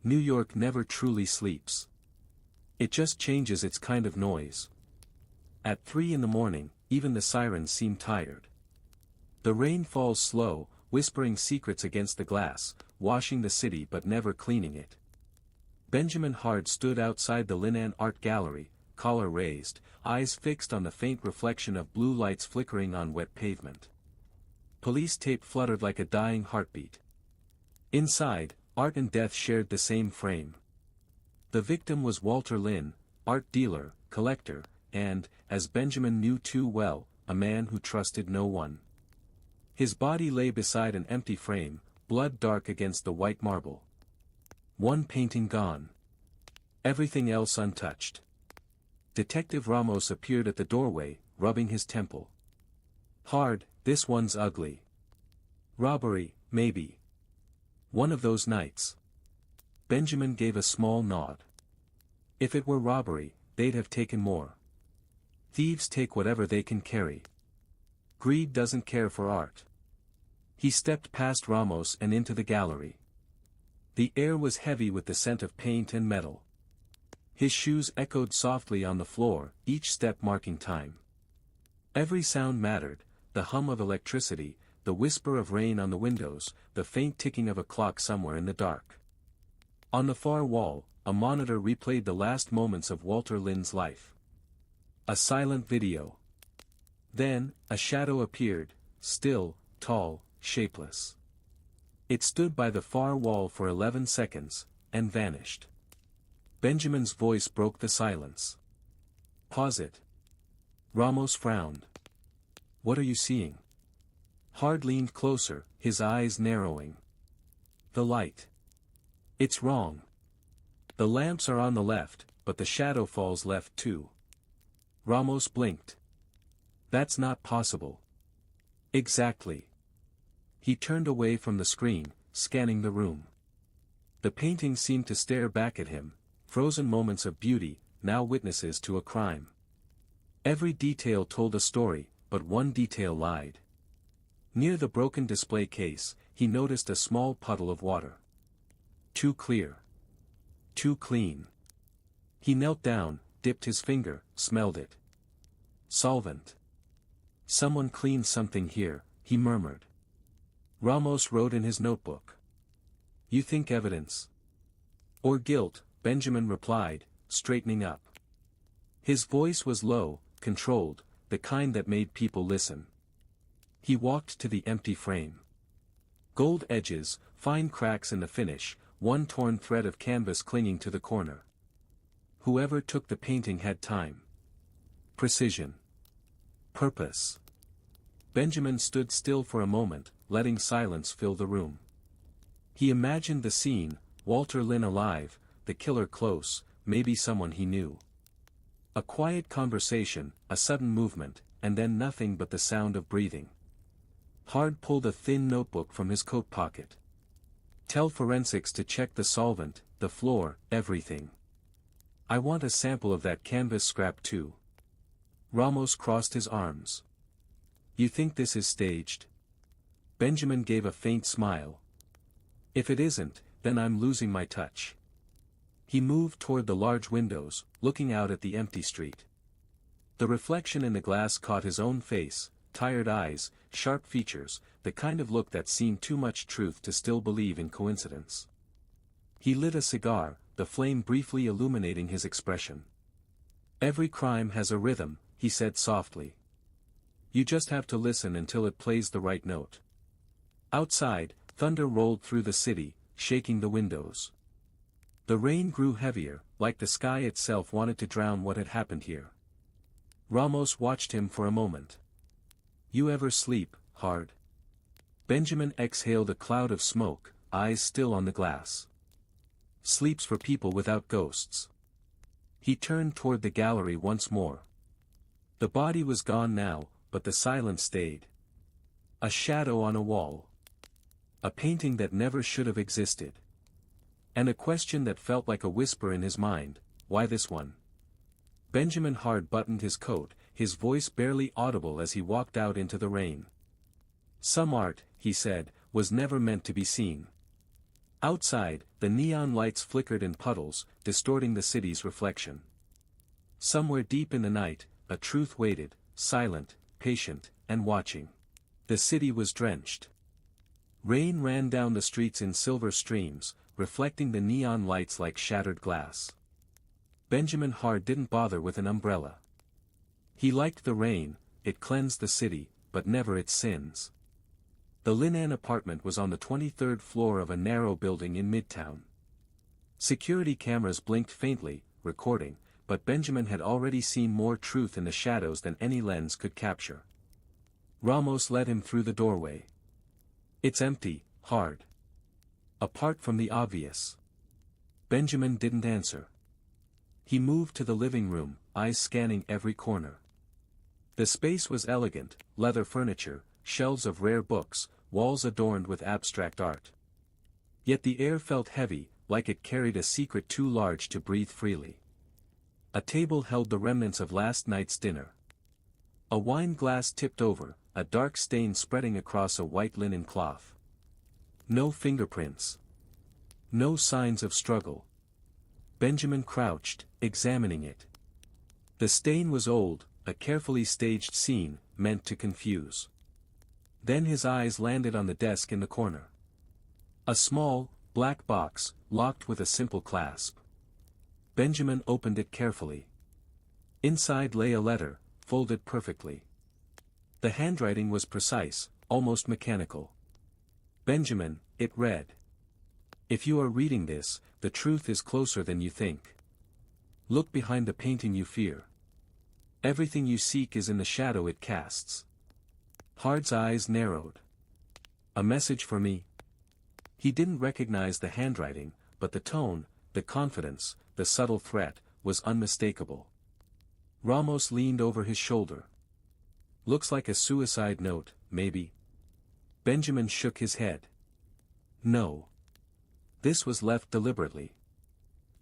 New York never truly sleeps. It just changes its kind of noise. At 3 in the morning, even the sirens seem tired. The rain falls slow, whispering secrets against the glass, washing the city but never cleaning it. Benjamin Hard stood outside the Linan Art Gallery, collar raised, eyes fixed on the faint reflection of blue lights flickering on wet pavement. Police tape fluttered like a dying heartbeat. Inside, art and death shared the same frame. The victim was Walter Lynn, art dealer, collector, and, as Benjamin knew too well, a man who trusted no one. His body lay beside an empty frame, blood dark against the white marble. One painting gone. Everything else untouched. Detective Ramos appeared at the doorway, rubbing his temple. Hard, this one's ugly. Robbery, maybe. One of those nights. Benjamin gave a small nod. If it were robbery, they'd have taken more. Thieves take whatever they can carry. Greed doesn't care for art. He stepped past Ramos and into the gallery. The air was heavy with the scent of paint and metal. His shoes echoed softly on the floor, each step marking time. Every sound mattered, the hum of electricity, the whisper of rain on the windows, the faint ticking of a clock somewhere in the dark. On the far wall, a monitor replayed the last moments of Walter Lynn's life. A silent video. Then, a shadow appeared, still, tall, shapeless. It stood by the far wall for 11 seconds, and vanished. Benjamin's voice broke the silence. Pause it. Ramos frowned. What are you seeing? Hard leaned closer, his eyes narrowing. The light. It's wrong. The lamps are on the left, but the shadow falls left too. Ramos blinked. That's not possible. Exactly. He turned away from the screen, scanning the room. The paintings seemed to stare back at him, frozen moments of beauty, now witnesses to a crime. Every detail told a story, but one detail lied. Near the broken display case, he noticed a small puddle of water. Too clear. Too clean. He knelt down, dipped his finger, smelled it. Solvent. Someone cleaned something here, he murmured. Ramos wrote in his notebook. You think evidence? Or guilt, Benjamin replied, straightening up. His voice was low, controlled, the kind that made people listen. He walked to the empty frame. Gold edges, fine cracks in the finish, one torn thread of canvas clinging to the corner. Whoever took the painting had time. Precision. Purpose. Benjamin stood still for a moment, letting silence fill the room. He imagined the scene, Walter Lynn alive, the killer close, maybe someone he knew. A quiet conversation, a sudden movement, and then nothing but the sound of breathing. Hard pulled a thin notebook from his coat pocket. Tell forensics to check the solvent, the floor, everything. I want a sample of that canvas scrap too. Ramos crossed his arms. You think this is staged? Benjamin gave a faint smile. If it isn't, then I'm losing my touch. He moved toward the large windows, looking out at the empty street. The reflection in the glass caught his own face, tired eyes, sharp features, the kind of look that seemed too much truth to still believe in coincidence. He lit a cigar, the flame briefly illuminating his expression. Every crime has a rhythm, he said softly. You just have to listen until it plays the right note. Outside, thunder rolled through the city, shaking the windows. The rain grew heavier, like the sky itself wanted to drown what had happened here. Ramos watched him for a moment. You ever sleep, Hard? Benjamin exhaled a cloud of smoke, eyes still on the glass. Sleeps for people without ghosts. He turned toward the gallery once more. The body was gone now, but the silence stayed. A shadow on a wall. A painting that never should have existed. And a question that felt like a whisper in his mind, why this one? Benjamin Hard buttoned his coat, his voice barely audible as he walked out into the rain. Some art, he said, was never meant to be seen. Outside, the neon lights flickered in puddles, distorting the city's reflection. Somewhere deep in the night, a truth waited, silent, patient, and watching. The city was drenched. Rain ran down the streets in silver streams, reflecting the neon lights like shattered glass. Benjamin Hard didn't bother with an umbrella. He liked the rain, it cleansed the city, but never its sins. The Linan apartment was on the 23rd floor of a narrow building in Midtown. Security cameras blinked faintly, recording, but Benjamin had already seen more truth in the shadows than any lens could capture. Ramos led him through the doorway. It's empty, Hard. Apart from the obvious. Benjamin didn't answer. He moved to the living room, eyes scanning every corner. The space was elegant, leather furniture, shelves of rare books, walls adorned with abstract art. Yet the air felt heavy, like it carried a secret too large to breathe freely. A table held the remnants of last night's dinner. A wine glass tipped over, a dark stain spreading across a white linen cloth. No fingerprints. No signs of struggle. Benjamin crouched, examining it. The stain was old, a carefully staged scene, meant to confuse. Then his eyes landed on the desk in the corner. A small, black box, locked with a simple clasp. Benjamin opened it carefully. Inside lay a letter, folded perfectly. The handwriting was precise, almost mechanical. Benjamin, it read. If you are reading this, the truth is closer than you think. Look behind the painting you fear. Everything you seek is in the shadow it casts. Hard's eyes narrowed. A message for me? He didn't recognize the handwriting, but the tone, the confidence, the subtle threat, was unmistakable. Ramos leaned over his shoulder. Looks like a suicide note, maybe. Benjamin shook his head. No. This was left deliberately.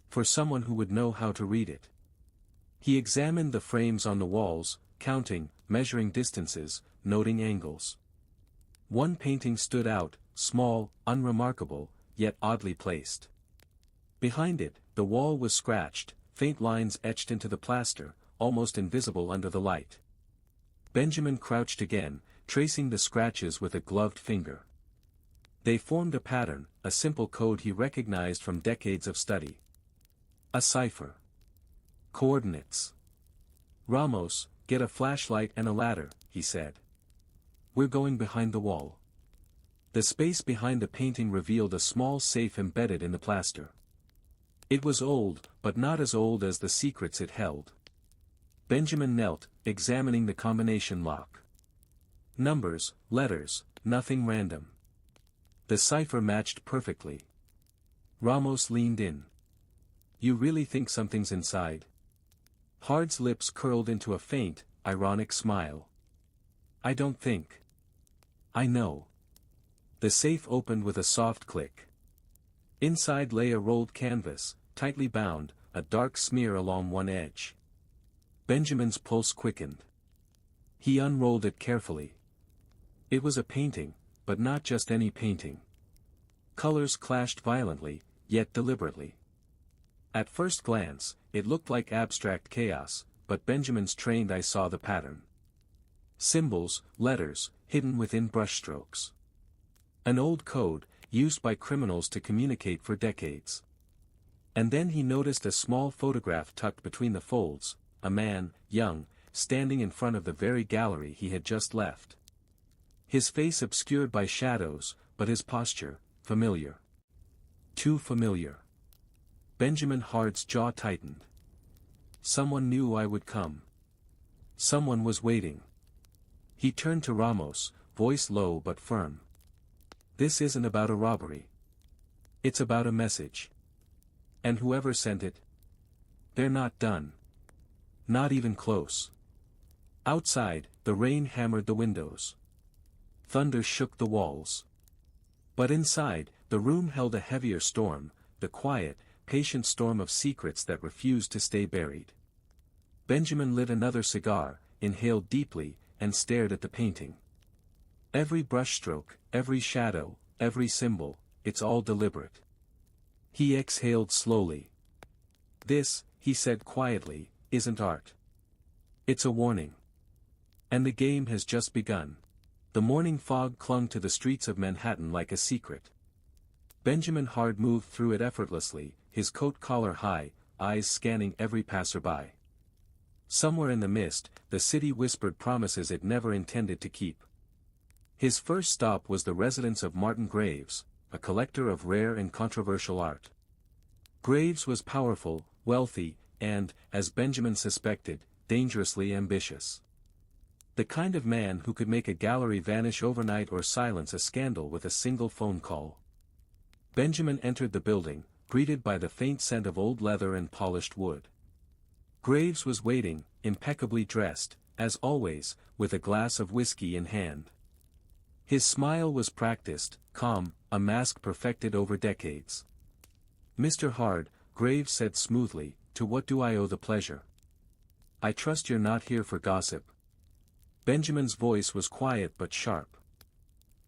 For someone who would know how to read it. He examined the frames on the walls, counting, measuring distances, noting angles. One painting stood out, small, unremarkable, yet oddly placed. Behind it, the wall was scratched, faint lines etched into the plaster, almost invisible under the light. Benjamin crouched again, tracing the scratches with a gloved finger. They formed a pattern, a simple code he recognized from decades of study. A cipher. Coordinates. Ramos, get a flashlight and a ladder, he said. We're going behind the wall. The space behind the painting revealed a small safe embedded in the plaster. It was old, but not as old as the secrets it held. Benjamin knelt, examining the combination lock. Numbers, letters, nothing random. The cipher matched perfectly. Ramos leaned in. You really think something's inside? Hard's lips curled into a faint, ironic smile. I don't think. I know. The safe opened with a soft click. Inside lay a rolled canvas, tightly bound, a dark smear along one edge. Benjamin's pulse quickened. He unrolled it carefully. It was a painting, but not just any painting. Colors clashed violently, yet deliberately. At first glance, it looked like abstract chaos, but Benjamin's trained eye saw the pattern. Symbols, letters, hidden within brushstrokes. An old code, used by criminals to communicate for decades. And then he noticed a small photograph tucked between the folds, a man, young, standing in front of the very gallery he had just left. His face obscured by shadows, but his posture, familiar. Too familiar. Benjamin Hard's jaw tightened. Someone knew I would come. Someone was waiting. He turned to Ramos, voice low but firm. This isn't about a robbery. It's about a message. And whoever sent it? They're not done. Not even close. Outside, the rain hammered the windows. Thunder shook the walls. But inside, the room held a heavier storm, the quiet, patient storm of secrets that refused to stay buried. Benjamin lit another cigar, inhaled deeply, and stared at the painting. Every brushstroke, every shadow, every symbol, it's all deliberate. He exhaled slowly. This, he said quietly, isn't art. It's a warning. And the game has just begun. The morning fog clung to the streets of Manhattan like a secret. Benjamin Hard moved through it effortlessly, his coat collar high, eyes scanning every passerby. Somewhere in the mist, the city whispered promises it never intended to keep. His first stop was the residence of Martin Graves, a collector of rare and controversial art. Graves was powerful, wealthy, and, as Benjamin suspected, dangerously ambitious. The kind of man who could make a gallery vanish overnight or silence a scandal with a single phone call. Benjamin entered the building, greeted by the faint scent of old leather and polished wood. Graves was waiting, impeccably dressed, as always, with a glass of whiskey in hand. His smile was practiced, calm, a mask perfected over decades. "Mr. Hard," Graves said smoothly, "to what do I owe the pleasure? I trust you're not here for gossip." Benjamin's voice was quiet but sharp.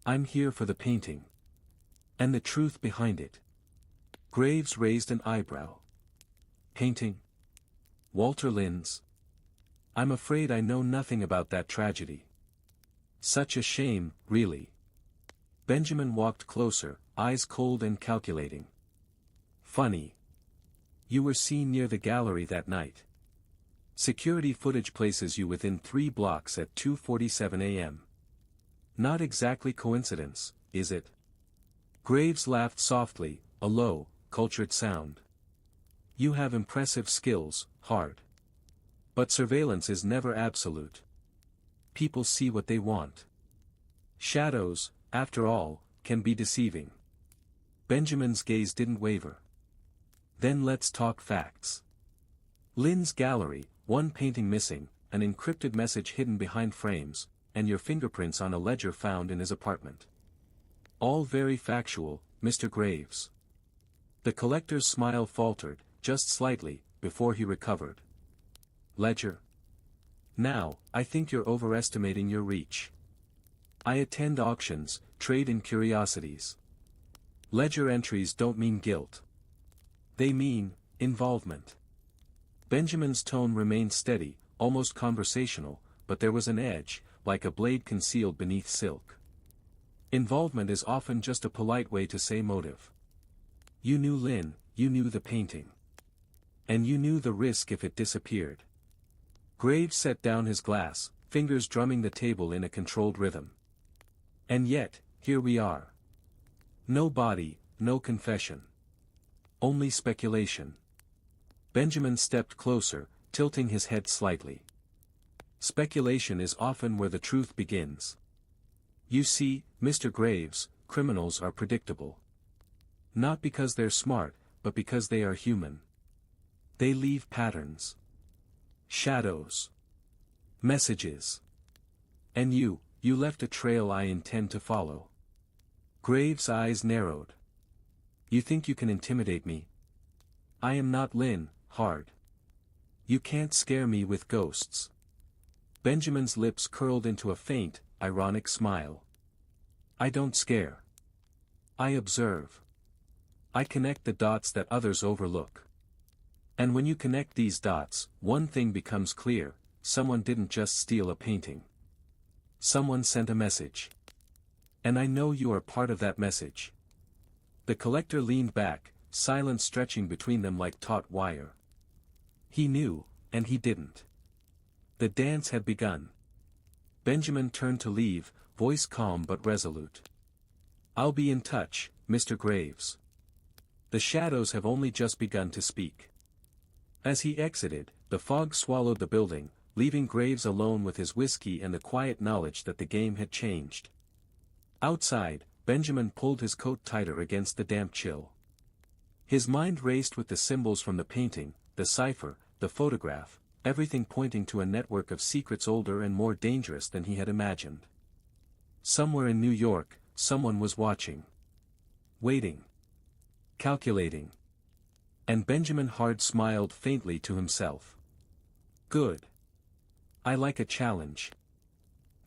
"I'm here for the painting. And the truth behind it." Graves raised an eyebrow. "Painting? Walter Lynn's? I'm afraid I know nothing about that tragedy." "Such a shame, really." Benjamin walked closer, eyes cold and calculating. "Funny. You were seen near the gallery that night. Security footage places you within 3 blocks at 2:47 a.m. Not exactly coincidence, is it?" Graves laughed softly, a low, cultured sound. "You have impressive skills, Hard. But surveillance is never absolute. People see what they want. Shadows, after all, can be deceiving." Benjamin's gaze didn't waver. "Then let's talk facts. Lynn's gallery, one painting missing, an encrypted message hidden behind frames, and your fingerprints on a ledger found in his apartment. All very factual, Mr. Graves." The collector's smile faltered, just slightly, before he recovered. "Ledger? Now, I think you're overestimating your reach. I attend auctions, trade in curiosities. Ledger entries don't mean guilt. They mean involvement." Benjamin's tone remained steady, almost conversational, but there was an edge, like a blade concealed beneath silk. Involvement is often just a polite way to say motive. You knew Lynn, you knew the painting. And you knew the risk if it disappeared. Graves set down his glass, fingers drumming the table in a controlled rhythm. "And yet, here we are. No body, no confession. Only speculation." Benjamin stepped closer, tilting his head slightly. "Speculation is often where the truth begins. You see, Mr. Graves, criminals are predictable. Not because they're smart, but because they are human. They leave patterns. Shadows. Messages. And you left a trail I intend to follow." Graves' eyes narrowed. "You think you can intimidate me? I am not Lynn, Hard. You can't scare me with ghosts." Benjamin's lips curled into a faint, ironic smile. "I don't scare. I observe. I connect the dots that others overlook. And when you connect these dots, one thing becomes clear: someone didn't just steal a painting. Someone sent a message. And I know you are part of that message." The collector leaned back, silence stretching between them like taut wire. He knew, and he didn't. The dance had begun. Benjamin turned to leave, voice calm but resolute. "I'll be in touch, Mr. Graves." The shadows have only just begun to speak. As he exited, the fog swallowed the building, leaving Graves alone with his whiskey and the quiet knowledge that the game had changed. Outside, Benjamin pulled his coat tighter against the damp chill. His mind raced with the symbols from the painting, the cipher, the photograph, everything pointing to a network of secrets older and more dangerous than he had imagined. Somewhere in New York, someone was watching. Waiting. Calculating. And Benjamin Hard smiled faintly to himself. Good. I like a challenge.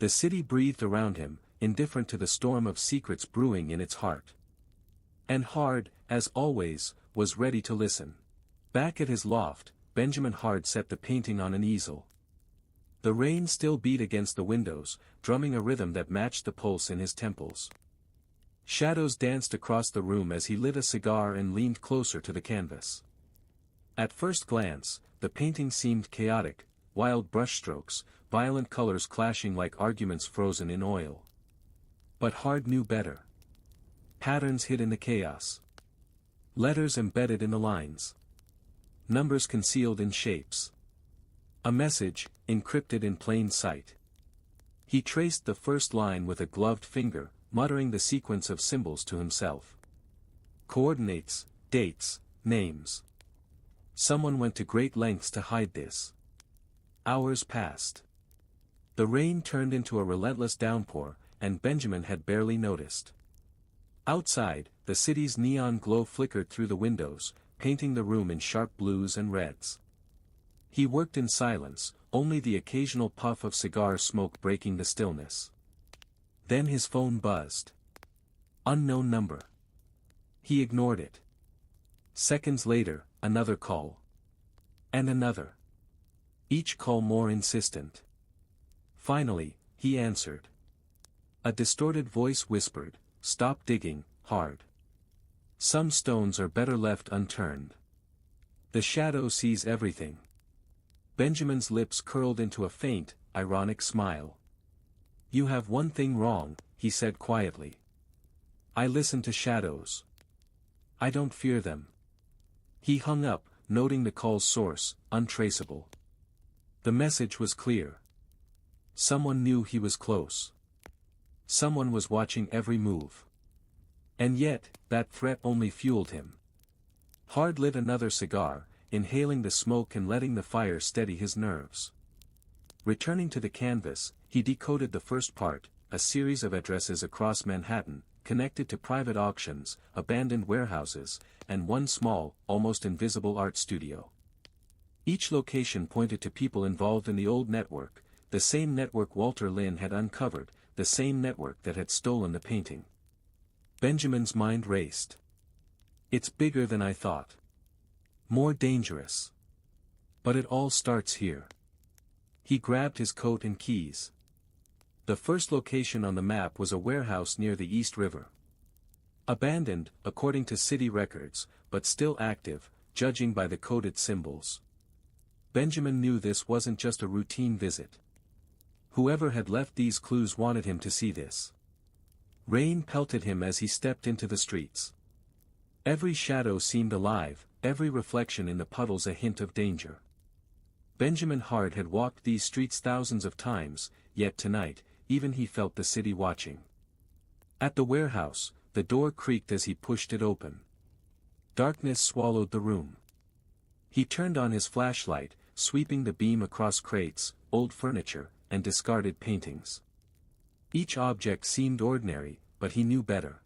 The city breathed around him, indifferent to the storm of secrets brewing in its heart. And Hard, as always, was ready to listen. Back at his loft, Benjamin Hard set the painting on an easel. The rain still beat against the windows, drumming a rhythm that matched the pulse in his temples. Shadows danced across the room as he lit a cigar and leaned closer to the canvas. At first glance, the painting seemed chaotic, wild brushstrokes, violent colors clashing like arguments frozen in oil. But Hard knew better. Patterns hid in the chaos. Letters embedded in the lines. Numbers concealed in shapes. A message, encrypted in plain sight. He traced the first line with a gloved finger, muttering the sequence of symbols to himself. Coordinates, dates, names. Someone went to great lengths to hide this. Hours passed. The rain turned into a relentless downpour, and Benjamin had barely noticed. Outside, the city's neon glow flickered through the windows, painting the room in sharp blues and reds. He worked in silence, only the occasional puff of cigar smoke breaking the stillness. Then his phone buzzed. Unknown number. He ignored it. Seconds later, another call. And another. Each call more insistent. Finally, he answered. A distorted voice whispered, "Stop digging, Hard. Some stones are better left unturned. The shadow sees everything." Benjamin's lips curled into a faint, ironic smile. "You have one thing wrong," he said quietly. "I listen to shadows. I don't fear them." He hung up, noting the call's source, untraceable. The message was clear. Someone knew he was close. Someone was watching every move. And yet, that threat only fueled him. Hard lit another cigar, inhaling the smoke and letting the fire steady his nerves. Returning to the canvas, he decoded the first part, a series of addresses across Manhattan, connected to private auctions, abandoned warehouses, and one small, almost invisible art studio. Each location pointed to people involved in the old network, the same network Walter Lynn had uncovered, the same network that had stolen the painting. Benjamin's mind raced. "It's bigger than I thought. More dangerous. But it all starts here." He grabbed his coat and keys. The first location on the map was a warehouse near the East River. Abandoned, according to city records, but still active, judging by the coded symbols. Benjamin knew this wasn't just a routine visit. Whoever had left these clues wanted him to see this. Rain pelted him as he stepped into the streets. Every shadow seemed alive, every reflection in the puddles a hint of danger. Benjamin Hard had walked these streets thousands of times, yet tonight, even he felt the city watching. At the warehouse, the door creaked as he pushed it open. Darkness swallowed the room. He turned on his flashlight, sweeping the beam across crates, old furniture, and discarded paintings. Each object seemed ordinary, but he knew better.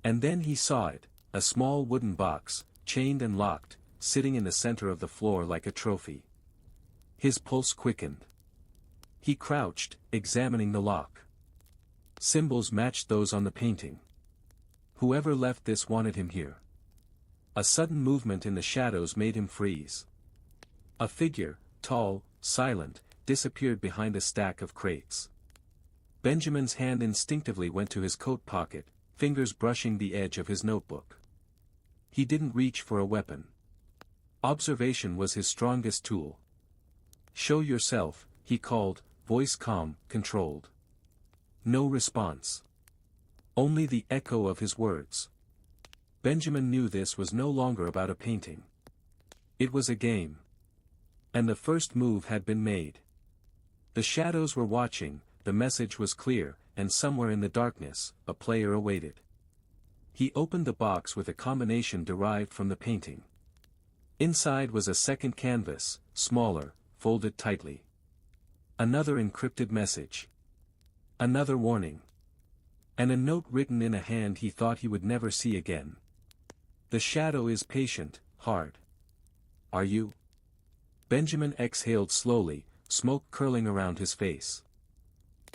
And then he saw it, a small wooden box, chained and locked, sitting in the center of the floor like a trophy. His pulse quickened. He crouched, examining the lock. Symbols matched those on the painting. Whoever left this wanted him here. A sudden movement in the shadows made him freeze. A figure, tall, silent, disappeared behind a stack of crates. Benjamin's hand instinctively went to his coat pocket, fingers brushing the edge of his notebook. He didn't reach for a weapon. Observation was his strongest tool. "Show yourself," he called, voice calm, controlled. No response. Only the echo of his words. Benjamin knew this was no longer about a painting. It was a game. And the first move had been made. The shadows were watching, the message was clear, and somewhere in the darkness, a player awaited. He opened the box with a combination derived from the painting. Inside was a second canvas, smaller, folded tightly. Another encrypted message. Another warning. And a note written in a hand he thought he would never see again. "The shadow is patient, Hard. Are you?" Benjamin exhaled slowly, smoke curling around his face.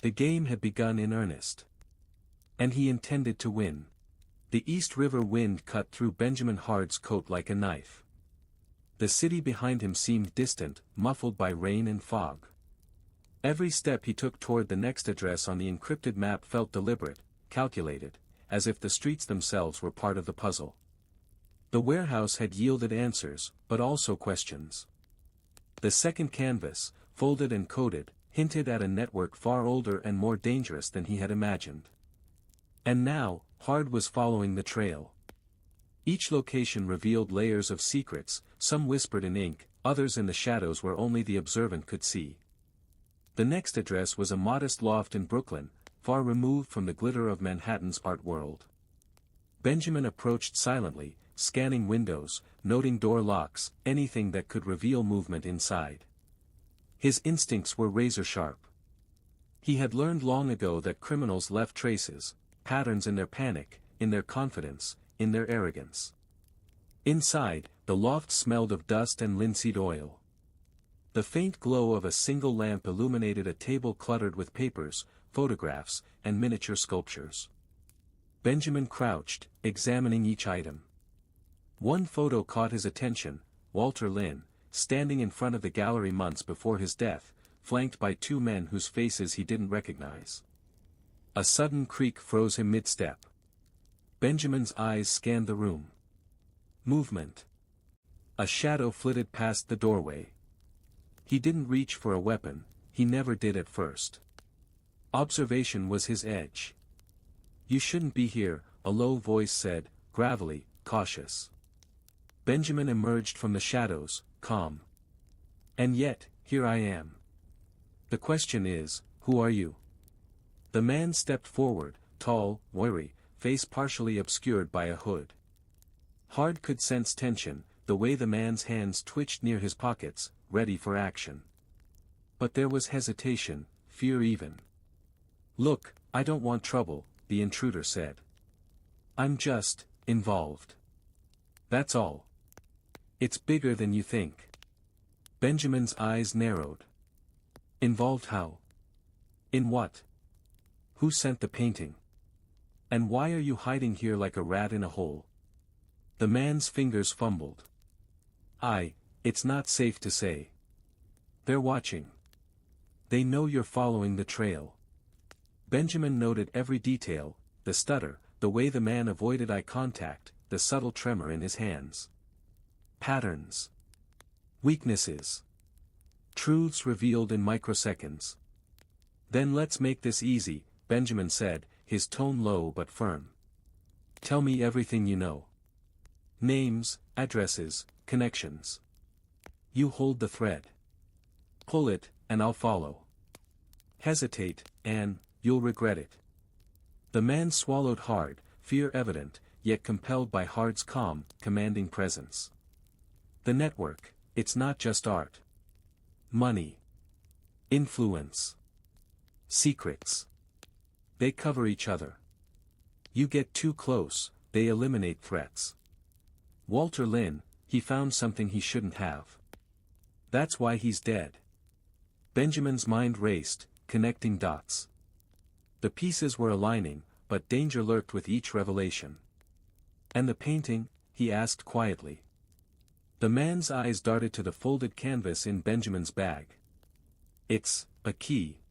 The game had begun in earnest. And he intended to win. The East River wind cut through Benjamin Hard's coat like a knife. The city behind him seemed distant, muffled by rain and fog. Every step he took toward the next address on the encrypted map felt deliberate, calculated, as if the streets themselves were part of the puzzle. The warehouse had yielded answers, but also questions. The second canvas, folded and coded, hinted at a network far older and more dangerous than he had imagined. And now, Hard was following the trail. Each location revealed layers of secrets, some whispered in ink, others in the shadows where only the observant could see. The next address was a modest loft in Brooklyn, far removed from the glitter of Manhattan's art world. Benjamin approached silently, scanning windows, noting door locks, anything that could reveal movement inside. His instincts were razor-sharp. He had learned long ago that criminals left traces, patterns in their panic, in their confidence, in their arrogance. Inside, the loft smelled of dust and linseed oil. The faint glow of a single lamp illuminated a table cluttered with papers, photographs, and miniature sculptures. Benjamin crouched, examining each item. One photo caught his attention, Walter Lynn, standing in front of the gallery months before his death, flanked by two men whose faces he didn't recognize. A sudden creak froze him mid-step. Benjamin's eyes scanned the room. Movement. A shadow flitted past the doorway. He didn't reach for a weapon, he never did at first. Observation was his edge. "You shouldn't be here," a low voice said, gravelly, cautious. Benjamin emerged from the shadows, calm. "And yet, here I am. The question is, who are you?" The man stepped forward, tall, wiry, face partially obscured by a hood. Hard could sense tension, the way the man's hands twitched near his pockets, ready for action. But there was hesitation, fear even. "Look, I don't want trouble," the intruder said. "I'm just involved. That's all. It's bigger than you think." Benjamin's eyes narrowed. "Involved how? In what? Who sent the painting? And why are you hiding here like a rat in a hole?" The man's fingers fumbled. It's not safe to say. They're watching. They know you're following the trail." Benjamin noted every detail, the stutter, the way the man avoided eye contact, the subtle tremor in his hands. Patterns. Weaknesses. Truths revealed in microseconds. "Then let's make this easy," Benjamin said, his tone low but firm. "Tell me everything you know. Names, addresses, connections. You hold the thread. Pull it, and I'll follow. Hesitate, and you'll regret it." The man swallowed hard, fear evident, yet compelled by Hard's calm, commanding presence. "The network, it's not just art. Money. Influence. Secrets. They cover each other. You get too close, they eliminate threats. Walter Lynn, he found something he shouldn't have. That's why he's dead." Benjamin's mind raced, connecting dots. The pieces were aligning, but danger lurked with each revelation. "And the painting?" he asked quietly. The man's eyes darted to the folded canvas in Benjamin's bag. "It's a key.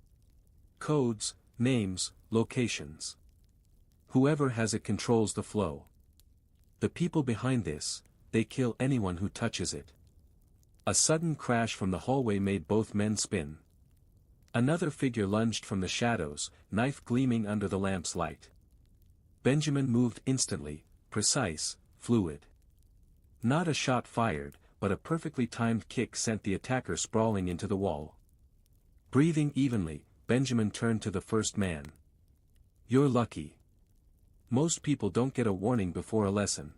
Codes, names, locations. Whoever has it controls the flow. The people behind this, they kill anyone who touches it." A sudden crash from the hallway made both men spin. Another figure lunged from the shadows, knife gleaming under the lamp's light. Benjamin moved instantly, precise, fluid. Not a shot fired, but a perfectly timed kick sent the attacker sprawling into the wall. Breathing evenly, Benjamin turned to the first man. "You're lucky. Most people don't get a warning before a lesson."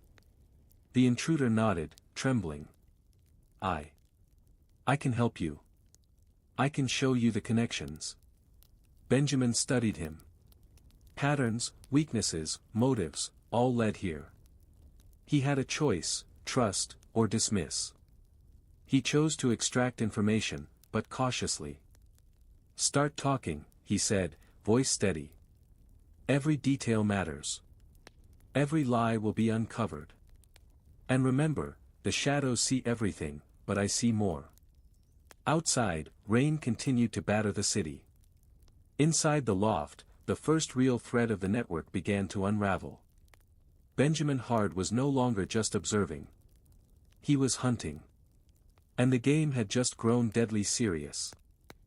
The intruder nodded, trembling. I can help you. I can show you the connections." Benjamin studied him. Patterns, weaknesses, motives, all led here. He had a choice, trust, or dismiss. He chose to extract information, but cautiously. "Start talking," he said, voice steady. "Every detail matters." Every lie will be uncovered. And remember, the shadows see everything, but I see more. Outside, rain continued to batter the city. Inside the loft, the first real thread of the network began to unravel. Benjamin Hard was no longer just observing. He was hunting. And the game had just grown deadly serious.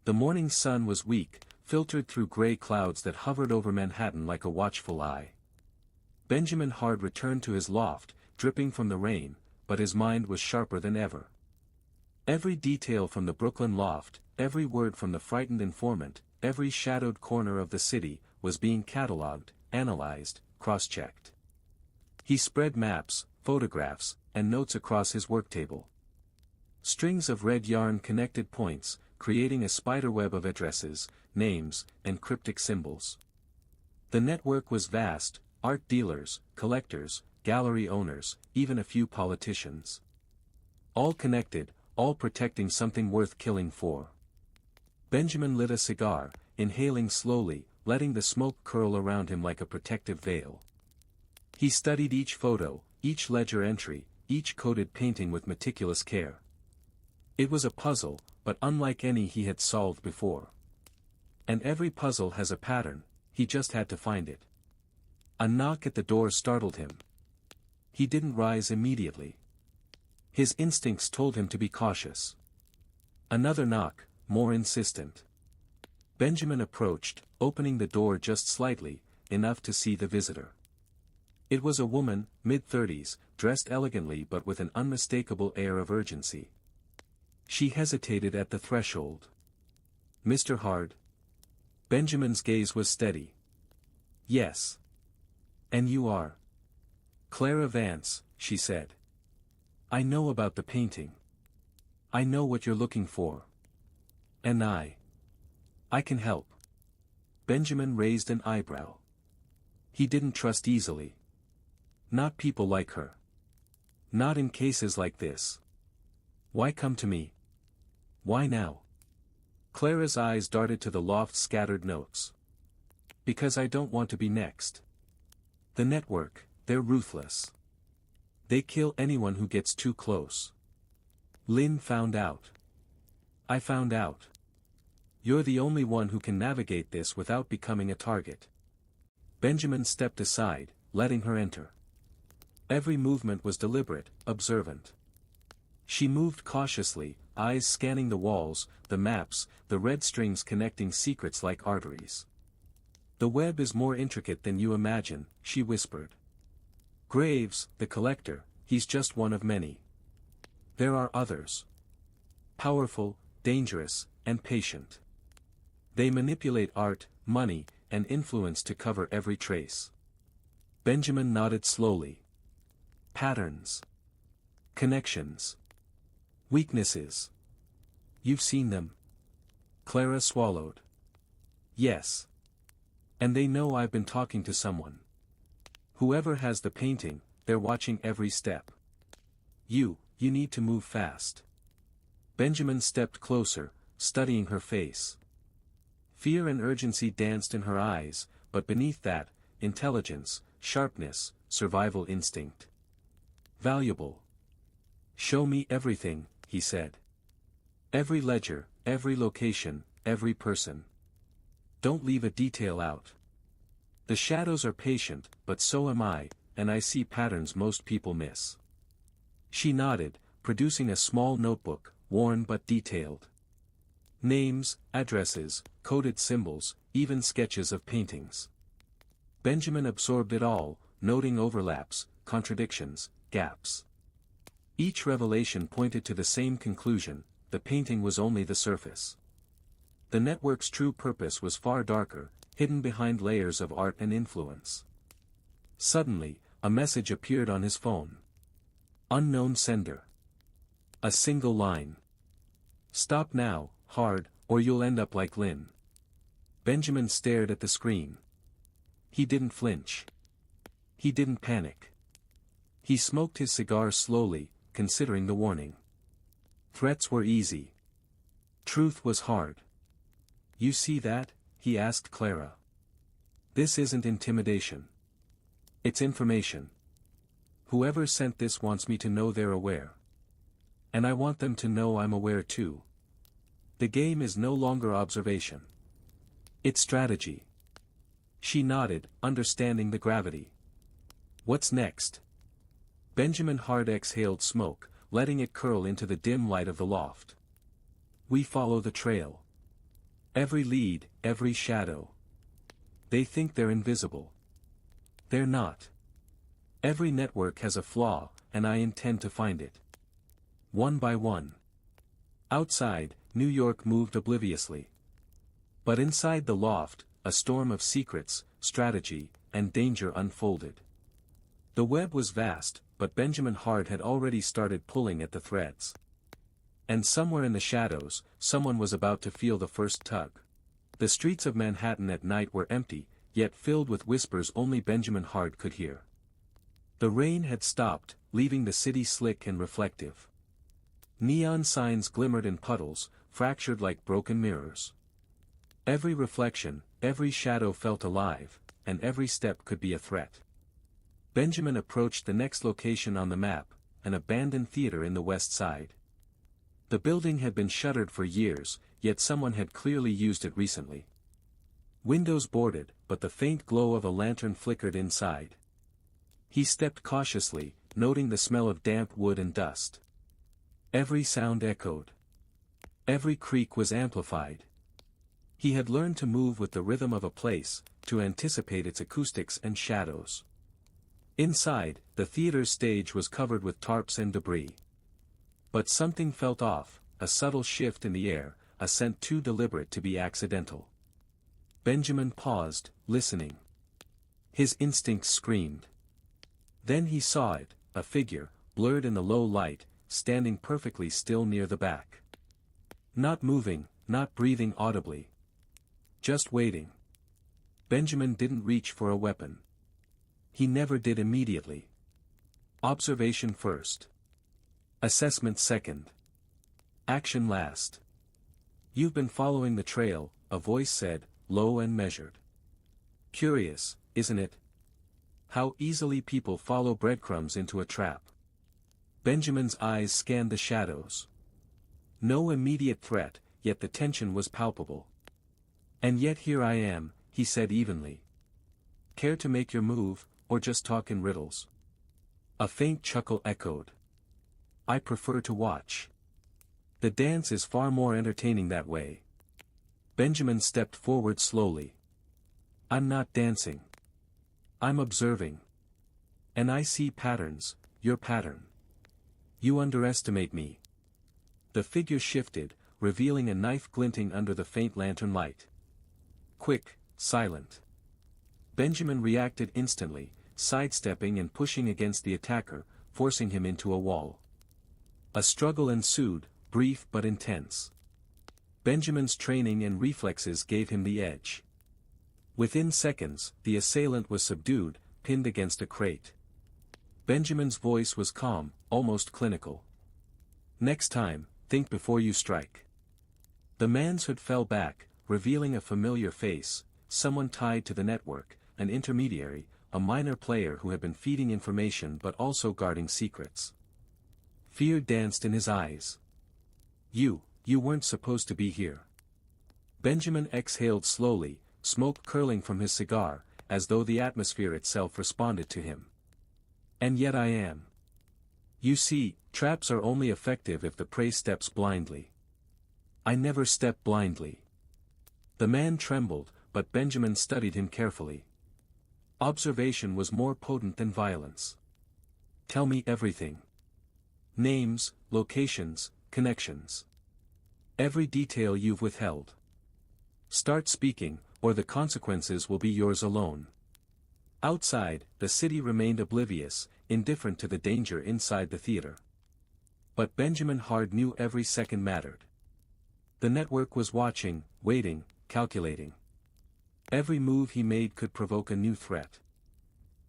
The morning sun was weak, filtered through gray clouds that hovered over Manhattan like a watchful eye. Benjamin Hard returned to his loft, dripping from the rain, but his mind was sharper than ever. Every detail from the Brooklyn loft, every word from the frightened informant, every shadowed corner of the city, was being catalogued, analyzed, cross-checked. He spread maps, photographs, and notes across his work table. Strings of red yarn connected points, creating a spiderweb of addresses, names, and cryptic symbols. The network was vast: art dealers, collectors, gallery owners, even a few politicians. All connected, all protecting something worth killing for. Benjamin lit a cigar, inhaling slowly, letting the smoke curl around him like a protective veil. He studied each photo, each ledger entry, each coded painting with meticulous care. It was a puzzle, but unlike any he had solved before. And every puzzle has a pattern, he just had to find it. A knock at the door startled him. He didn't rise immediately. His instincts told him to be cautious. Another knock, more insistent. Benjamin approached, opening the door just slightly, enough to see the visitor. It was a woman, mid-30s, dressed elegantly but with an unmistakable air of urgency. She hesitated at the threshold. "Mr. Hard?" Benjamin's gaze was steady. "Yes. And you are?" "Clara Vance," she said. "I know about the painting. I know what you're looking for. And I can help." Benjamin raised an eyebrow. He didn't trust easily. Not people like her. Not in cases like this. "Why come to me? Why now?" Clara's eyes darted to the loft's scattered notes. "Because I don't want to be next. The network, they're ruthless. They kill anyone who gets too close. Lynn found out. I found out. You're the only one who can navigate this without becoming a target." Benjamin stepped aside, letting her enter. Every movement was deliberate, observant. She moved cautiously, eyes scanning the walls, the maps, the red strings connecting secrets like arteries. "The web is more intricate than you imagine," she whispered. "Graves, the collector, he's just one of many. There are others. Powerful, dangerous, and patient. They manipulate art, money, and influence to cover every trace." Benjamin nodded slowly. "Patterns. Connections. Weaknesses. You've seen them?" Clara swallowed. "Yes. And they know I've been talking to someone. Whoever has the painting, they're watching every step. You need to move fast." Benjamin stepped closer, studying her face. Fear and urgency danced in her eyes, but beneath that, intelligence, sharpness, survival instinct. "Valuable. Show me everything," he said. "Every ledger, every location, every person. Don't leave a detail out. The shadows are patient, but so am I, and I see patterns most people miss." She nodded, producing a small notebook, worn but detailed. Names, addresses, coded symbols, even sketches of paintings. Benjamin absorbed it all, noting overlaps, contradictions, gaps. Each revelation pointed to the same conclusion: the painting was only the surface. The network's true purpose was far darker, hidden behind layers of art and influence. Suddenly, a message appeared on his phone. Unknown sender. A single line. "Stop now, Hard, or you'll end up like Lynn." Benjamin stared at the screen. He didn't flinch. He didn't panic. He smoked his cigar slowly, considering the warning. Threats were easy. Truth was hard. "You see that?" he asked Clara. "This isn't intimidation. It's information. Whoever sent this wants me to know they're aware. And I want them to know I'm aware too. The game is no longer observation. It's strategy. She nodded, understanding the gravity. What's next? Benjamin Hard exhaled smoke, letting it curl into the dim light of the loft. We follow the trail. Every lead, every shadow. They think they're invisible. They're not. Every network has a flaw, and I intend to find it. One by one. Outside, New York moved obliviously. But inside the loft, a storm of secrets, strategy, and danger unfolded. The web was vast, but Benjamin Hard had already started pulling at the threads. And somewhere in the shadows, someone was about to feel the first tug. The streets of Manhattan at night were empty, yet filled with whispers only Benjamin Hard could hear. The rain had stopped, leaving the city slick and reflective. Neon signs glimmered in puddles, fractured like broken mirrors. Every reflection, every shadow felt alive, and every step could be a threat. Benjamin approached the next location on the map, an abandoned theater in the West Side. The building had been shuttered for years, yet someone had clearly used it recently. Windows boarded, but the faint glow of a lantern flickered inside. He stepped cautiously, noting the smell of damp wood and dust. Every sound echoed. Every creak was amplified. He had learned to move with the rhythm of a place, to anticipate its acoustics and shadows. Inside, the theater's stage was covered with tarps and debris. But something felt off, a subtle shift in the air, a scent too deliberate to be accidental. Benjamin paused, listening. His instincts screamed. Then he saw it, a figure, blurred in the low light, standing perfectly still near the back. Not moving, not breathing audibly. Just waiting. Benjamin didn't reach for a weapon. He never did immediately. Observation first. Assessment second. Action last. You've been following the trail, a voice said, low and measured. Curious, isn't it? How easily people follow breadcrumbs into a trap. Benjamin's eyes scanned the shadows. No immediate threat, yet the tension was palpable. And yet here I am, he said evenly. Care to make your move, or just talk in riddles? A faint chuckle echoed. I prefer to watch. The dance is far more entertaining that way. Benjamin stepped forward slowly. I'm not dancing. I'm observing. And I see patterns, your pattern. You underestimate me. The figure shifted, revealing a knife glinting under the faint lantern light. Quick, silent. Benjamin reacted instantly, sidestepping and pushing against the attacker, forcing him into a wall. A struggle ensued, brief but intense. Benjamin's training and reflexes gave him the edge. Within seconds, the assailant was subdued, pinned against a crate. Benjamin's voice was calm, almost clinical. Next time, think before you strike. The man's hood fell back, revealing a familiar face, someone tied to the network, an intermediary, a minor player who had been feeding information but also guarding secrets. Fear danced in his eyes. You weren't supposed to be here. Benjamin exhaled slowly, smoke curling from his cigar, as though the atmosphere itself responded to him. And yet I am. You see, traps are only effective if the prey steps blindly. I never step blindly. The man trembled, but Benjamin studied him carefully. Observation was more potent than violence. Tell me everything. Names, locations, connections. Every detail you've withheld. Start speaking, or the consequences will be yours alone. Outside, the city remained oblivious, indifferent to the danger inside the theater. But Benjamin Hard knew every second mattered. The network was watching, waiting, calculating. Every move he made could provoke a new threat.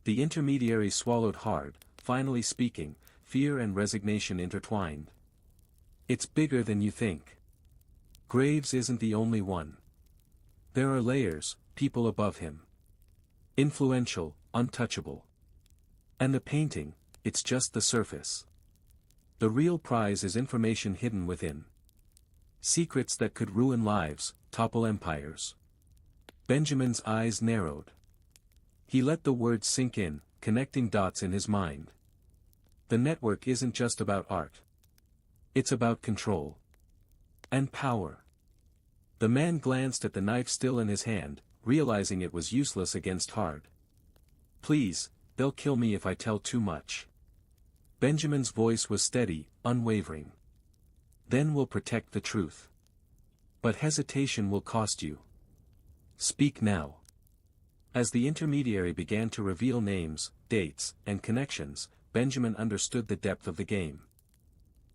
The intermediary swallowed hard, finally speaking, fear and resignation intertwined. It's bigger than you think. Graves isn't the only one. There are layers, people above him. Influential, untouchable. And the painting, it's just the surface. The real prize is information hidden within. Secrets that could ruin lives, topple empires. Benjamin's eyes narrowed. He let the words sink in, connecting dots in his mind. The network isn't just about art. It's about control. And power. The man glanced at the knife still in his hand, realizing it was useless against Hard. Please, they'll kill me if I tell too much. Benjamin's voice was steady, unwavering. Then we'll protect the truth. But hesitation will cost you. Speak now. As the intermediary began to reveal names, dates, and connections, Benjamin understood the depth of the game.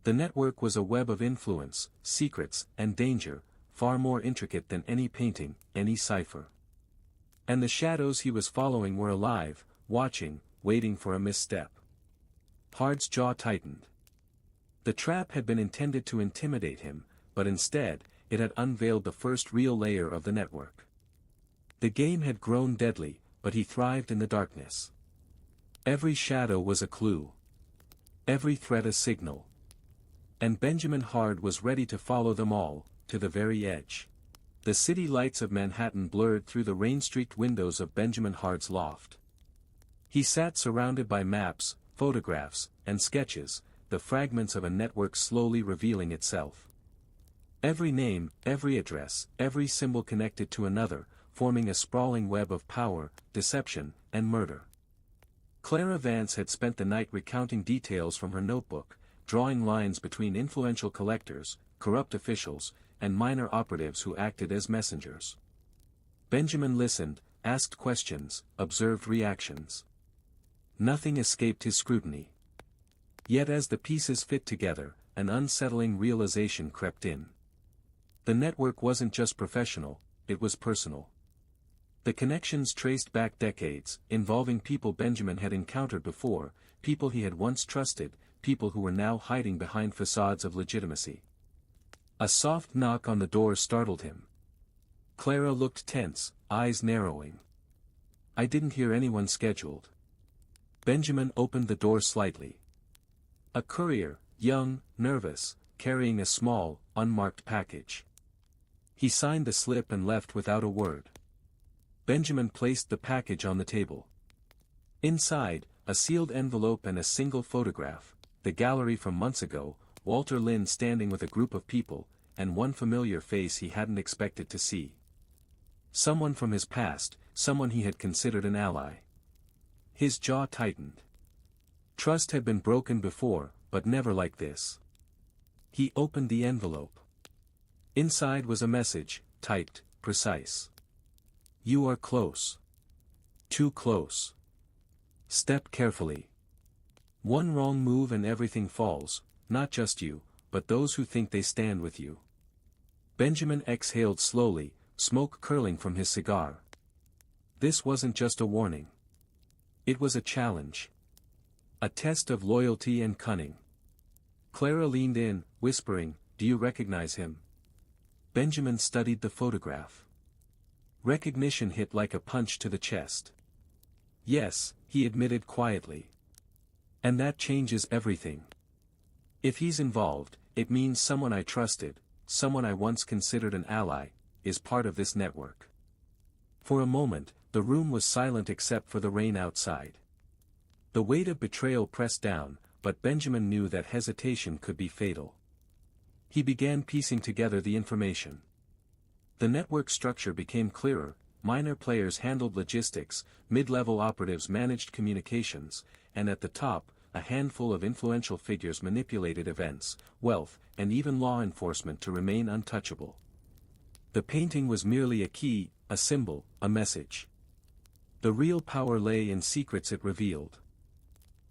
The network was a web of influence, secrets, and danger, far more intricate than any painting, any cipher. And the shadows he was following were alive, watching, waiting for a misstep. Hard's jaw tightened. The trap had been intended to intimidate him, but instead, it had unveiled the first real layer of the network. The game had grown deadly, but he thrived in the darkness. Every shadow was a clue. Every threat a signal. And Benjamin Hard was ready to follow them all, to the very edge. The city lights of Manhattan blurred through the rain-streaked windows of Benjamin Hard's loft. He sat surrounded by maps, photographs, and sketches, the fragments of a network slowly revealing itself. Every name, every address, every symbol connected to another, forming a sprawling web of power, deception, and murder. Clara Vance had spent the night recounting details from her notebook, drawing lines between influential collectors, corrupt officials, and minor operatives who acted as messengers. Benjamin listened, asked questions, observed reactions. Nothing escaped his scrutiny. Yet as the pieces fit together, an unsettling realization crept in. The network wasn't just professional, it was personal. The connections traced back decades, involving people Benjamin had encountered before, people he had once trusted, people who were now hiding behind facades of legitimacy. A soft knock on the door startled him. Clara looked tense, eyes narrowing. I didn't hear anyone scheduled. Benjamin opened the door slightly. A courier, young, nervous, carrying a small, unmarked package. He signed the slip and left without a word. Benjamin placed the package on the table. Inside, a sealed envelope and a single photograph, the gallery from months ago, Walter Lynn standing with a group of people, and one familiar face he hadn't expected to see. Someone from his past, someone he had considered an ally. His jaw tightened. Trust had been broken before, but never like this. He opened the envelope. Inside was a message, typed, precise. You are close. Too close. Step carefully. One wrong move and everything falls, not just you, but those who think they stand with you. Benjamin exhaled slowly, smoke curling from his cigar. This wasn't just a warning. It was a challenge. A test of loyalty and cunning. Clara leaned in, whispering, "Do you recognize him?" Benjamin studied the photograph. Recognition hit like a punch to the chest. Yes, he admitted quietly. And that changes everything. If he's involved, it means someone I trusted, someone I once considered an ally, is part of this network. For a moment, the room was silent except for the rain outside. The weight of betrayal pressed down, but Benjamin knew that hesitation could be fatal. He began piecing together the information. The network structure became clearer, minor players handled logistics, mid-level operatives managed communications, and at the top, a handful of influential figures manipulated events, wealth, and even law enforcement to remain untouchable. The painting was merely a key, a symbol, a message. The real power lay in secrets it revealed.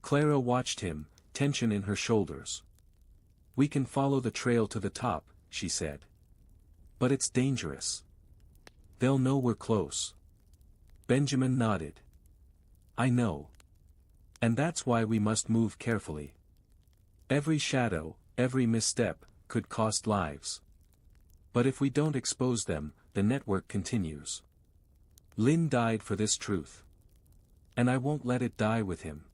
Clara watched him, tension in her shoulders. We can follow the trail to the top, she said. But it's dangerous. They'll know we're close. Benjamin nodded. I know. And that's why we must move carefully. Every shadow, every misstep, could cost lives. But if we don't expose them, the network continues. Lynn died for this truth. And I won't let it die with him.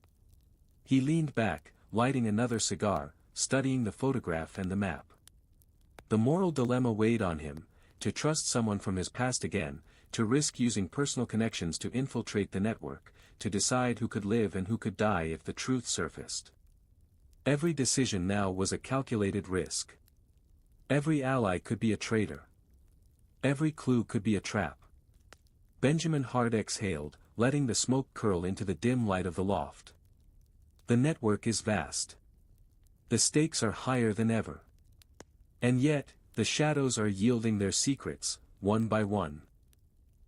He leaned back, lighting another cigar, studying the photograph and the map. The moral dilemma weighed on him: to trust someone from his past again, to risk using personal connections to infiltrate the network, to decide who could live and who could die if the truth surfaced. Every decision now was a calculated risk. Every ally could be a traitor. Every clue could be a trap. Benjamin Hart exhaled, letting the smoke curl into the dim light of the loft. The network is vast. The stakes are higher than ever. And yet, the shadows are yielding their secrets, one by one.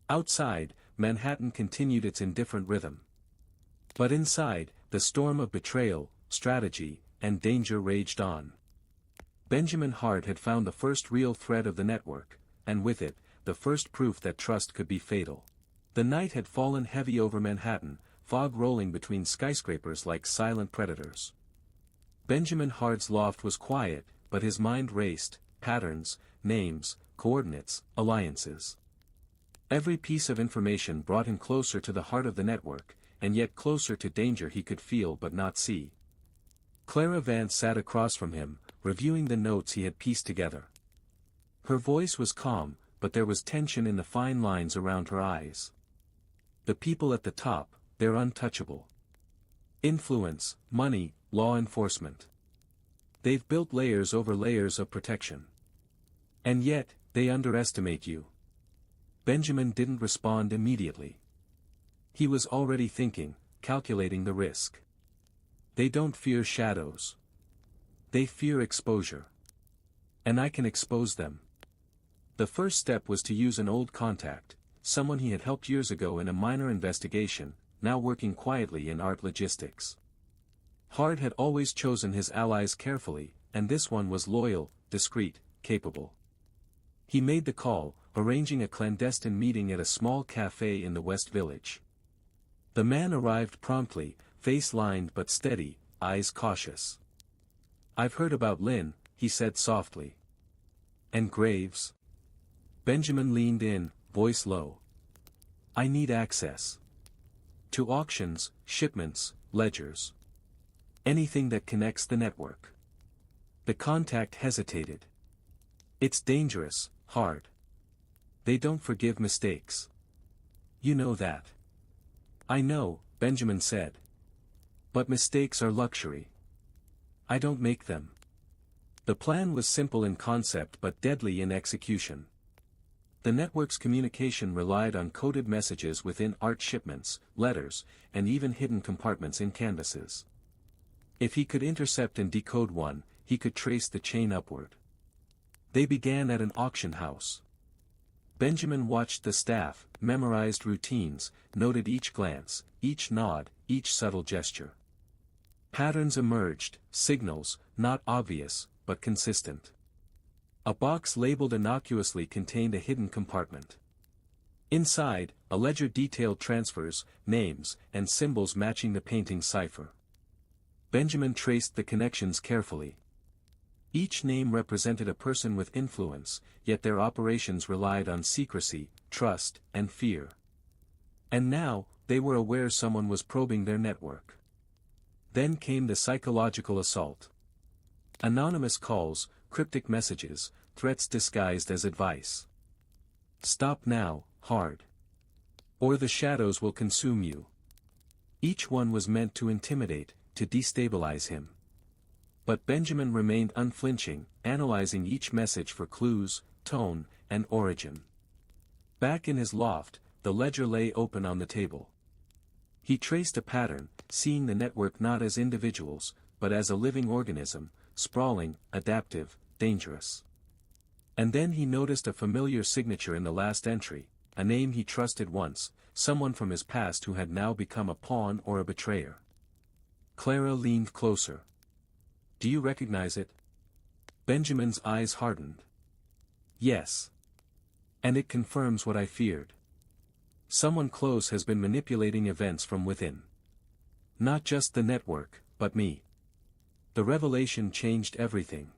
Outside, Manhattan continued its indifferent rhythm. But inside, the storm of betrayal, strategy, and danger raged on. Benjamin Hart had found the first real thread of the network, and with it, the first proof that trust could be fatal. The night had fallen heavy over Manhattan, fog rolling between skyscrapers like silent predators. Benjamin Hart's loft was quiet, but his mind raced: patterns, names, coordinates, alliances. Every piece of information brought him closer to the heart of the network, and yet closer to danger he could feel but not see. Clara Vance sat across from him, reviewing the notes he had pieced together. Her voice was calm, but there was tension in the fine lines around her eyes. The people at the top, they're untouchable. Influence, money, law enforcement. They've built layers over layers of protection. And yet, they underestimate you. Benjamin didn't respond immediately. He was already thinking, calculating the risk. They don't fear shadows. They fear exposure. And I can expose them. The first step was to use an old contact, someone he had helped years ago in a minor investigation, now working quietly in art logistics. Hart had always chosen his allies carefully, and this one was loyal, discreet, capable. He made the call, arranging a clandestine meeting at a small cafe in the West Village. The man arrived promptly, face lined but steady, eyes cautious. "I've heard about Lynn," he said softly. "And Graves?" Benjamin leaned in, voice low. "I need access. To auctions, shipments, ledgers. Anything that connects the network." The contact hesitated. "It's dangerous, Hart. They don't forgive mistakes. You know that." "I know," Benjamin said. "But mistakes are luxury. I don't make them." The plan was simple in concept but deadly in execution. The network's communication relied on coded messages within art shipments, letters, and even hidden compartments in canvases. If he could intercept and decode one, he could trace the chain upward. They began at an auction house. Benjamin watched the staff, memorized routines, noted each glance, each nod, each subtle gesture. Patterns emerged, signals, not obvious, but consistent. A box labeled innocuously contained a hidden compartment. Inside, a ledger detailed transfers, names, and symbols matching the painting cipher. Benjamin traced the connections carefully. Each name represented a person with influence, yet their operations relied on secrecy, trust, and fear. And now, they were aware someone was probing their network. Then came the psychological assault. Anonymous calls, cryptic messages, threats disguised as advice. "Stop now, Hart. Or the shadows will consume you." Each one was meant to intimidate, to destabilize him. But Benjamin remained unflinching, analyzing each message for clues, tone, and origin. Back in his loft, the ledger lay open on the table. He traced a pattern, seeing the network not as individuals, but as a living organism, sprawling, adaptive, dangerous. And then he noticed a familiar signature in the last entry, a name he trusted once, someone from his past who had now become a pawn or a betrayer. Clara leaned closer. "Do you recognize it?" Benjamin's eyes hardened. "Yes. And it confirms what I feared. Someone close has been manipulating events from within. Not just the network, but me." The revelation changed everything.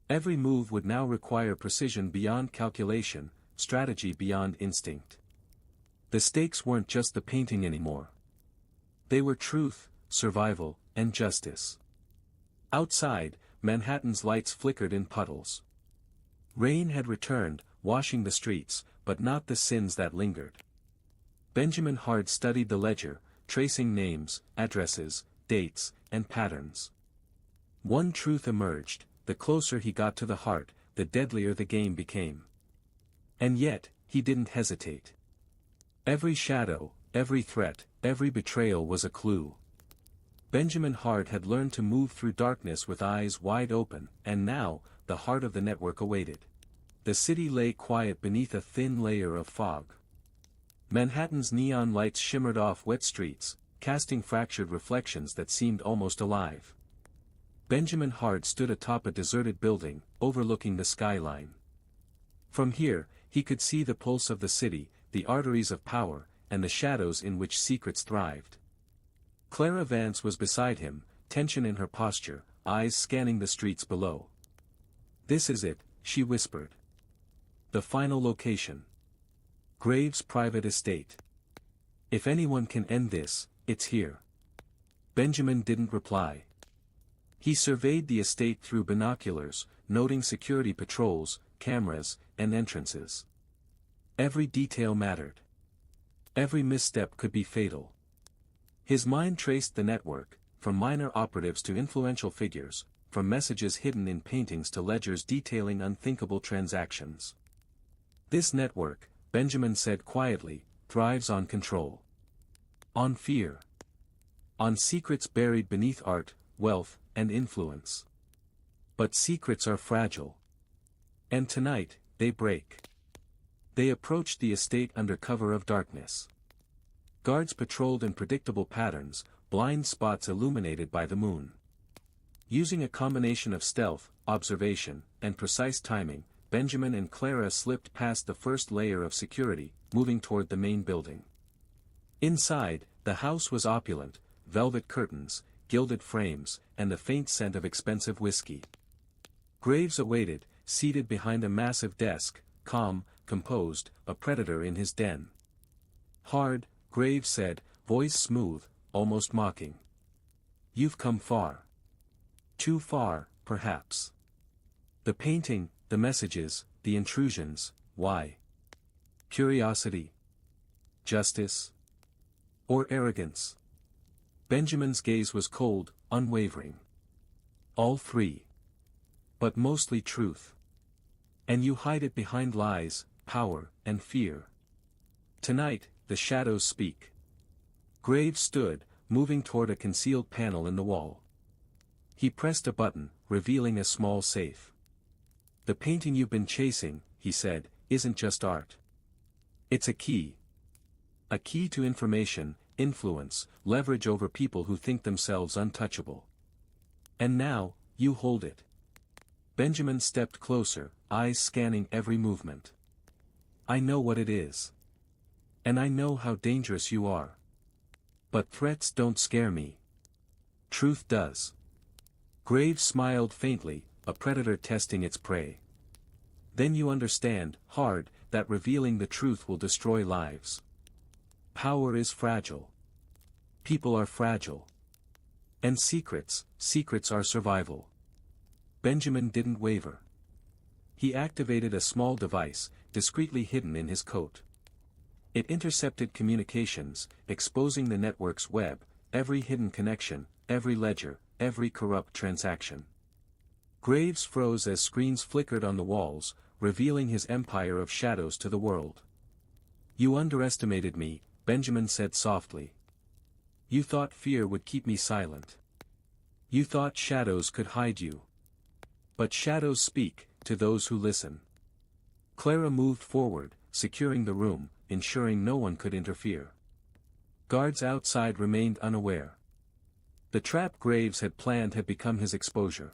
Every move would now require precision beyond calculation, strategy beyond instinct. The stakes weren't just the painting anymore. They were truth, survival, and justice. Outside, Manhattan's lights flickered in puddles. Rain had returned, washing the streets, but not the sins that lingered. Benjamin Hart studied the ledger, tracing names, addresses, dates, and patterns. One truth emerged: the closer he got to the heart, the deadlier the game became. And yet, he didn't hesitate. Every shadow, every threat, every betrayal was a clue. Benjamin Hart had learned to move through darkness with eyes wide open, and now, the heart of the network awaited. The city lay quiet beneath a thin layer of fog. Manhattan's neon lights shimmered off wet streets, casting fractured reflections that seemed almost alive. Benjamin Hart stood atop a deserted building, overlooking the skyline. From here, he could see the pulse of the city, the arteries of power, and the shadows in which secrets thrived. Clara Vance was beside him, tension in her posture, eyes scanning the streets below. "This is it," she whispered. "The final location. Graves' private estate. If anyone can end this, it's here." Benjamin didn't reply. He surveyed the estate through binoculars, noting security patrols, cameras, and entrances. Every detail mattered. Every misstep could be fatal. His mind traced the network, from minor operatives to influential figures, from messages hidden in paintings to ledgers detailing unthinkable transactions. "This network," Benjamin said quietly, "thrives on control. On fear. On secrets buried beneath art, wealth, and influence. But secrets are fragile. And tonight, they break." They approached the estate under cover of darkness. Guards patrolled in predictable patterns, blind spots illuminated by the moon. Using a combination of stealth, observation, and precise timing, Benjamin and Clara slipped past the first layer of security, moving toward the main building. Inside, the house was opulent: velvet curtains, gilded frames, and the faint scent of expensive whiskey. Graves awaited, seated behind a massive desk, calm, composed, a predator in his den. "Hard," Graves said, voice smooth, almost mocking. "You've come far. Too far, perhaps. The painting, the messages, the intrusions, why? Curiosity? Justice? Or arrogance?" Benjamin's gaze was cold, unwavering. "All three. But mostly truth. And you hide it behind lies, power, and fear. Tonight, the shadows speak." Graves stood, moving toward a concealed panel in the wall. He pressed a button, revealing a small safe. "The painting you've been chasing," he said, "isn't just art. It's a key. A key to information, influence, leverage over people who think themselves untouchable. And now, you hold it." Benjamin stepped closer, eyes scanning every movement. "I know what it is. And I know how dangerous you are. But threats don't scare me. Truth does." Graves smiled faintly, a predator testing its prey. "Then you understand, Hard, that revealing the truth will destroy lives. Power is fragile. People are fragile. And secrets are survival." Benjamin didn't waver. He activated a small device, discreetly hidden in his coat. It intercepted communications, exposing the network's web, every hidden connection, every ledger, every corrupt transaction. Graves froze as screens flickered on the walls, revealing his empire of shadows to the world. "You underestimated me," Benjamin said softly. "You thought fear would keep me silent. You thought shadows could hide you. But shadows speak, to those who listen." Clara moved forward, securing the room, ensuring no one could interfere. Guards outside remained unaware. The trap Graves had planned had become his exposure.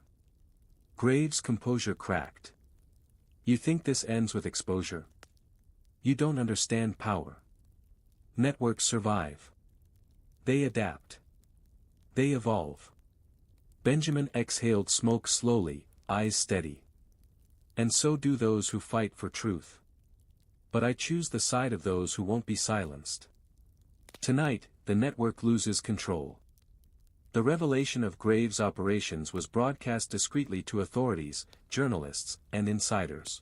Graves' composure cracked. "You think this ends with exposure? You don't understand power. Networks survive. They adapt. They evolve." Benjamin exhaled smoke slowly, eyes steady. "And so do those who fight for truth. But I choose the side of those who won't be silenced. Tonight, the network loses control. The revelation of Graves' operations was broadcast discreetly to authorities, journalists, and insiders.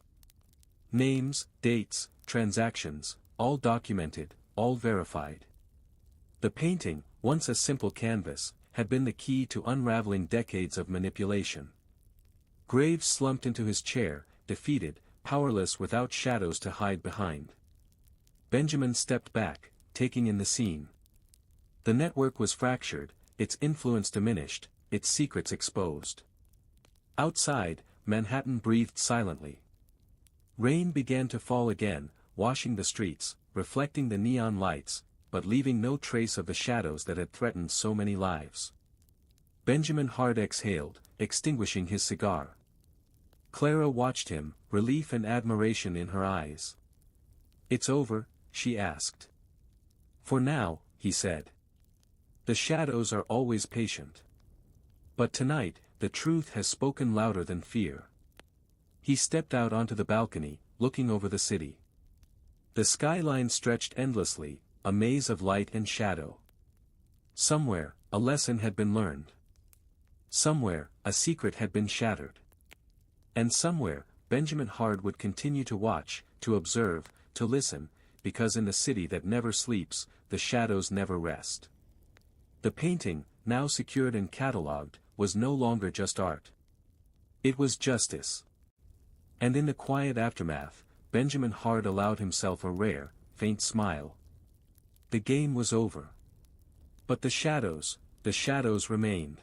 Names, dates, transactions, all documented, all verified. The painting, once a simple canvas, had been the key to unraveling decades of manipulation. Graves slumped into his chair, defeated, powerless without shadows to hide behind. Benjamin stepped back, taking in the scene. The network was fractured, its influence diminished, its secrets exposed. Outside, Manhattan breathed silently. Rain began to fall again, washing the streets, reflecting the neon lights, but leaving no trace of the shadows that had threatened so many lives. Benjamin Hard exhaled, extinguishing his cigar. Clara watched him, relief and admiration in her eyes. "It's over?" she asked. "For now," he said. "The shadows are always patient. But tonight, the truth has spoken louder than fear." He stepped out onto the balcony, looking over the city. The skyline stretched endlessly, a maze of light and shadow. Somewhere, a lesson had been learned. Somewhere, a secret had been shattered. And somewhere, Benjamin Hard would continue to watch, to observe, to listen, because in the city that never sleeps, the shadows never rest. The painting, now secured and catalogued, was no longer just art. It was justice. And in the quiet aftermath, Benjamin Hard allowed himself a rare, faint smile. The game was over. But the shadows remained.